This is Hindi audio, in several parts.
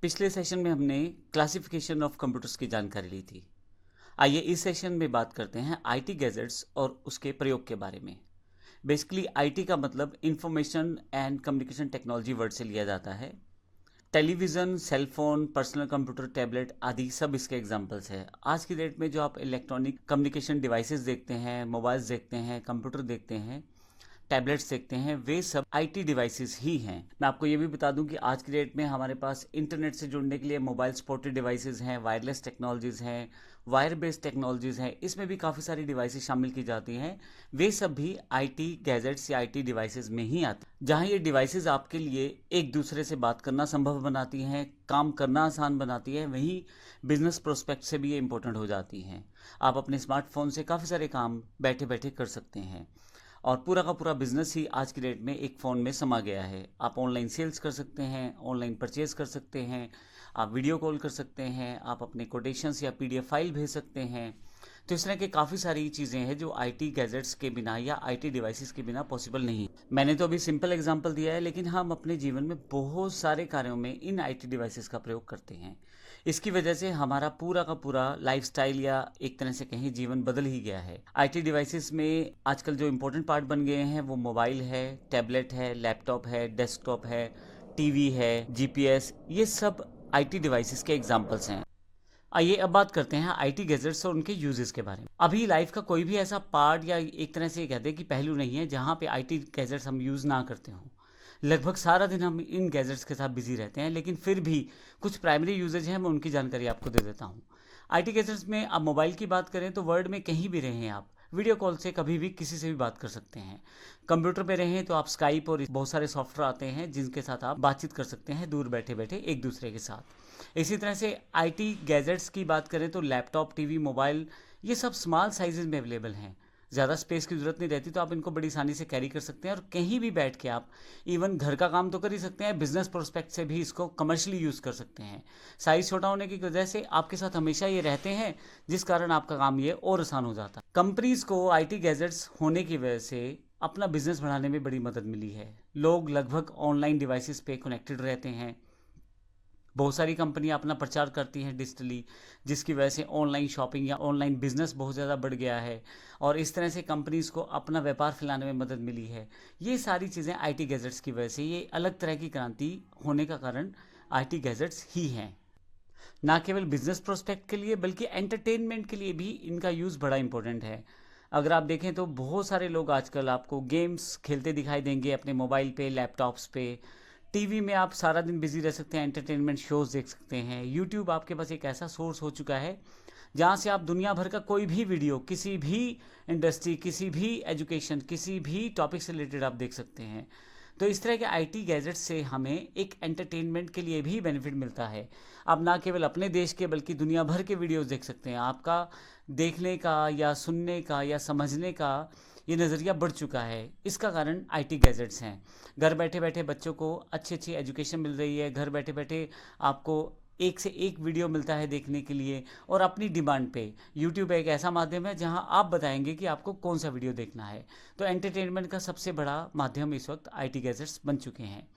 पिछले सेशन में हमने क्लासिफिकेशन ऑफ कंप्यूटर्स की जानकारी ली थी। आइए इस सेशन में बात करते हैं आईटी गैजेट्स और उसके प्रयोग के बारे में। बेसिकली आईटी का मतलब information and communication technology word से लिया जाता है। Television, cellphone, personal computer, tablet आदि सब इसके एग्जांपल्स हैं। आज की डेट में जो आप इलेक्ट्रॉनिक कम्युनिकेशन डिवाइसेस देखते हैं, मोबाइल्स देखते हैं, कंप्यूटर देखते हैं, टैबलेट्स देखते हैं, वे सब आईटी डिवाइसेस ही हैं। मैं आपको ये भी बता दूं कि आज की डेट में हमारे पास इंटरनेट से जुड़ने के लिए मोबाइल सपोर्टेड डिवाइसेस हैं, वायरलेस टेक्नोलॉजीज़ हैं, वायर बेस्ड टेक्नोलॉजीज़ हैं, इसमें भी काफ़ी सारी डिवाइसेस शामिल की जाती हैं। वे सब भी आईटी गैजेट्स या आईटी डिवाइसेस में ही आते हैं, जहां ये डिवाइसेस आपके लिए एक दूसरे से बात करना संभव बनाती हैं, काम करना आसान बनाती है, वहीं बिजनेस प्रोस्पेक्ट से भी ये इंपॉर्टेंट हो जाती हैं। आप अपने स्मार्टफोन से काफ़ी सारे काम बैठे बैठे कर सकते हैं और पूरा का पूरा बिजनेस ही आज की डेट में एक फ़ोन में समा गया है। आप ऑनलाइन सेल्स कर सकते हैं, ऑनलाइन परचेज कर सकते हैं, आप वीडियो कॉल कर सकते हैं, आप अपने कोटेशंस या पीडीएफ फाइल भेज सकते हैं। तो इस तरह के काफ़ी सारी चीज़ें हैं जो आईटी गैजेट्स के बिना या आईटी डिवाइसेस के बिना पॉसिबल नहीं। मैंने तो अभी सिंपल एग्जांपल दिया है, लेकिन हम अपने जीवन में बहुत सारे कार्यों में इन आईटी डिवाइसेस का प्रयोग करते हैं। इसकी वजह से हमारा पूरा का पूरा लाइफस्टाइल या एक तरह से कहीं जीवन बदल ही गया है। आईटी डिवाइसेस में आजकल जो इम्पोर्टेंट पार्ट बन गए हैं वो मोबाइल है, टैबलेट है, लैपटॉप है, डेस्कटॉप है, टीवी है, जीपीएस, ये सब आईटी डिवाइसेस के एग्जांपल्स हैं। आइए अब बात करते हैं आईटी गैजेट्स और उनके यूजेस के बारे में। अभी लाइफ का कोई भी ऐसा पार्ट या एक तरह से कहते हैं कि पहलू नहीं है जहाँ पे आईटी गैजेट्स हम यूज़ ना करते हों। लगभग सारा दिन हम इन गैजेट्स के साथ बिजी रहते हैं, लेकिन फिर भी कुछ प्राइमरी यूजेज हैं, मैं उनकी जानकारी आपको दे देता हूँ। आईटी गैजेट्स में आप मोबाइल की बात करें तो वर्ल्ड में कहीं भी रहें आप वीडियो कॉल से कभी भी किसी से भी बात कर सकते हैं। कंप्यूटर पे रहें तो आप स्काइप और बहुत सारे सॉफ्टवेयर आते हैं जिनके साथ आप बातचीत कर सकते हैं दूर बैठे बैठे एक दूसरे के साथ। इसी तरह से आईटी गैजेट्स की बात करें तो लैपटॉप, टीवी, मोबाइल, ये सब स्मॉल साइजेज में अवेलेबल हैं। ज़्यादा स्पेस की ज़रूरत नहीं रहती, तो आप इनको बड़ी आसानी से कैरी कर सकते हैं और कहीं भी बैठ के आप इवन घर का काम तो कर ही सकते हैं, बिजनेस प्रोस्पेक्ट से भी इसको कमर्शियली यूज़ कर सकते हैं। साइज़ छोटा होने की वजह से आपके साथ हमेशा ये रहते हैं, जिस कारण आपका काम ये और आसान हो जाता है। कंपनीज़ को आईटी गैजेट्स होने की वजह से अपना बिजनेस बढ़ाने में बड़ी मदद मिली है। लोग लगभग ऑनलाइन डिवाइसेस पे कनेक्टेड रहते हैं। बहुत सारी कंपनियां अपना प्रचार करती हैं डिजिटली, जिसकी वजह से ऑनलाइन शॉपिंग या ऑनलाइन बिजनेस बहुत ज़्यादा बढ़ गया है और इस तरह से कंपनीज़ को अपना व्यापार फैलाने में मदद मिली है। ये सारी चीज़ें आईटी गैजेट्स की वजह से, ये अलग तरह की क्रांति होने का कारण आईटी गैजेट्स ही हैं। ना केवल बिजनेस प्रोस्पेक्ट के लिए बल्कि एंटरटेनमेंट के लिए भी इनका यूज़ बड़ा इंपॉर्टेंट है। अगर आप देखें तो बहुत सारे लोग आजकल आपको गेम्स खेलते दिखाई देंगे अपने मोबाइल पे, लैपटॉप्स पे। टीवी में आप सारा दिन बिजी रह सकते हैं, एंटरटेनमेंट शोज देख सकते हैं। यूट्यूब आपके पास एक ऐसा सोर्स हो चुका है जहाँ से आप दुनिया भर का कोई भी वीडियो, किसी भी इंडस्ट्री, किसी भी एजुकेशन, किसी भी टॉपिक से रिलेटेड आप देख सकते हैं। तो इस तरह के आईटी गैजेट्स से हमें एक एंटरटेनमेंट के लिए भी बेनिफिट मिलता है। आप ना केवल अपने देश के बल्कि दुनिया भर के वीडियोस देख सकते हैं। आपका देखने का या सुनने का या समझने का ये नज़रिया बढ़ चुका है। इसका कारण आईटी गैजेट्स हैं। घर बैठे बैठे बच्चों को अच्छी अच्छी एजुकेशन मिल रही है, घर बैठे बैठे आपको एक से एक वीडियो मिलता है देखने के लिए और अपनी डिमांड पे। यूट्यूब एक ऐसा माध्यम है जहां आप बताएंगे कि आपको कौन सा वीडियो देखना है। तो एंटरटेनमेंट का सबसे बड़ा माध्यम इस वक्त आईटी गैजेट्स बन चुके हैं।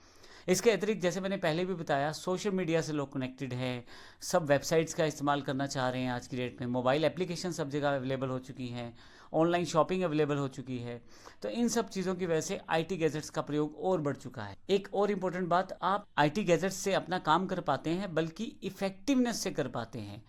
इसके अतिरिक्त जैसे मैंने पहले भी बताया, सोशल मीडिया से लोग कनेक्टेड हैं, सब वेबसाइट्स का इस्तेमाल करना चाह रहे हैं। आज की डेट में मोबाइल एप्लीकेशन सब जगह अवेलेबल हो चुकी हैं, ऑनलाइन शॉपिंग अवेलेबल हो चुकी है। तो इन सब चीज़ों की वजह से आईटी गैजेट्स का प्रयोग और बढ़ चुका है। एक और इम्पोर्टेंट बात, आप आईटी गैजेट्स से अपना काम कर पाते हैं बल्कि इफेक्टिवनेस से कर पाते हैं।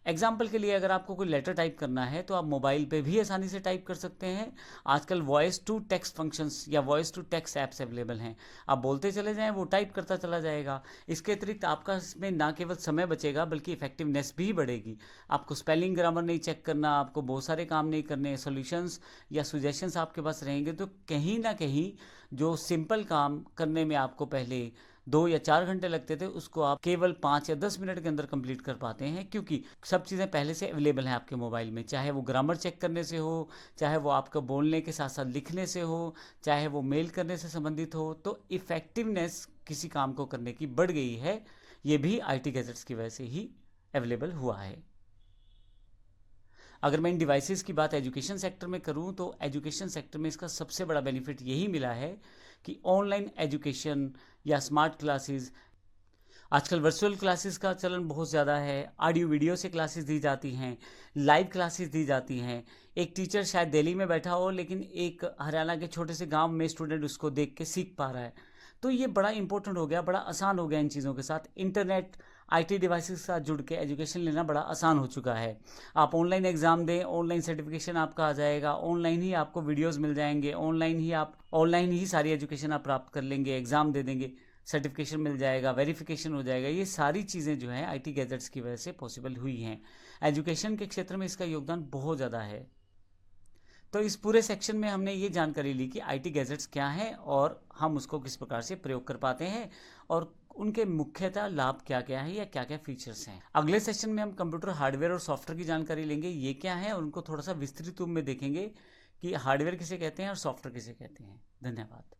एग्जाम्पल के लिए अगर आपको कोई लेटर टाइप करना है तो आप मोबाइल पे भी आसानी से टाइप कर सकते हैं। आजकल वॉइस टू टेक्स्ट फंक्शंस या voice to text apps available हैं। आप बोलते चले जाएं, वो टाइप करता चला जाएगा। इसके अतिरिक्त आपका इसमें ना केवल समय बचेगा बल्कि इफेक्टिवनेस भी बढ़ेगी। आपको स्पेलिंग ग्रामर नहीं चेक करना, आपको बहुत सारे काम नहीं करने, सॉल्यूशंस या सुजेशंस आपके पास रहेंगे। तो कहीं ना कहीं जो सिंपल काम करने में आपको पहले 2 या 4 घंटे लगते थे, उसको आप केवल 5 या 10 मिनट के अंदर कंप्लीट कर पाते हैं, क्योंकि सब चीज़ें पहले से अवेलेबल हैं आपके मोबाइल में। चाहे वो ग्रामर चेक करने से हो, चाहे वो आपका बोलने के साथ साथ लिखने से हो, चाहे वो मेल करने से संबंधित हो। तो इफ़ेक्टिवनेस किसी काम को करने की बढ़ गई है। ये भी आईटी गैजेट्स की वजह से ही अवेलेबल हुआ है। अगर मैं इन डिवाइसेस की बात एजुकेशन सेक्टर में करूं तो एजुकेशन सेक्टर में इसका सबसे बड़ा बेनिफिट यही मिला है कि ऑनलाइन एजुकेशन या स्मार्ट क्लासेस आजकल वर्चुअल क्लासेस का चलन बहुत ज़्यादा है, ऑडियो वीडियो से क्लासेस दी जाती हैं, लाइव क्लासेस दी जाती हैं। एक टीचर शायद दिल्ली में बैठा हो लेकिन एक हरियाणा के छोटे से गांव में स्टूडेंट उसको देख के सीख पा रहा है। तो ये बड़ा इंपॉर्टेंट हो गया, बड़ा आसान हो गया इन चीज़ों के साथ। इंटरनेट आईटी डिवाइसेस के साथ जुड़ के एजुकेशन लेना बड़ा आसान हो चुका है। आप ऑनलाइन एग्ज़ाम दें, ऑनलाइन सर्टिफिकेशन आपका आ जाएगा, ऑनलाइन ही आपको वीडियोज़ मिल जाएंगे, ऑनलाइन ही सारी एजुकेशन आप प्राप्त कर लेंगे, एग्ज़ाम दे देंगे, सर्टिफिकेशन मिल जाएगा, वेरिफिकेशन हो जाएगा। ये सारी चीज़ें जो हैं आईटी गैजेट्स की वजह से पॉसिबल हुई हैं। एजुकेशन के क्षेत्र में इसका योगदान बहुत ज़्यादा है। तो इस पूरे सेक्शन में हमने ये जानकारी ली कि आईटी गैजेट्स क्या हैं और हम उसको किस प्रकार से प्रयोग कर पाते हैं और उनके मुख्यतः लाभ क्या क्या है या क्या क्या फीचर्स हैं। अगले सेशन में हम कंप्यूटर हार्डवेयर और सॉफ्टवेयर की जानकारी लेंगे, ये क्या है, और उनको थोड़ा सा विस्तृत रूप में देखेंगे कि हार्डवेयर किसे कहते हैं और सॉफ्टवेयर किसे कहते हैं। धन्यवाद।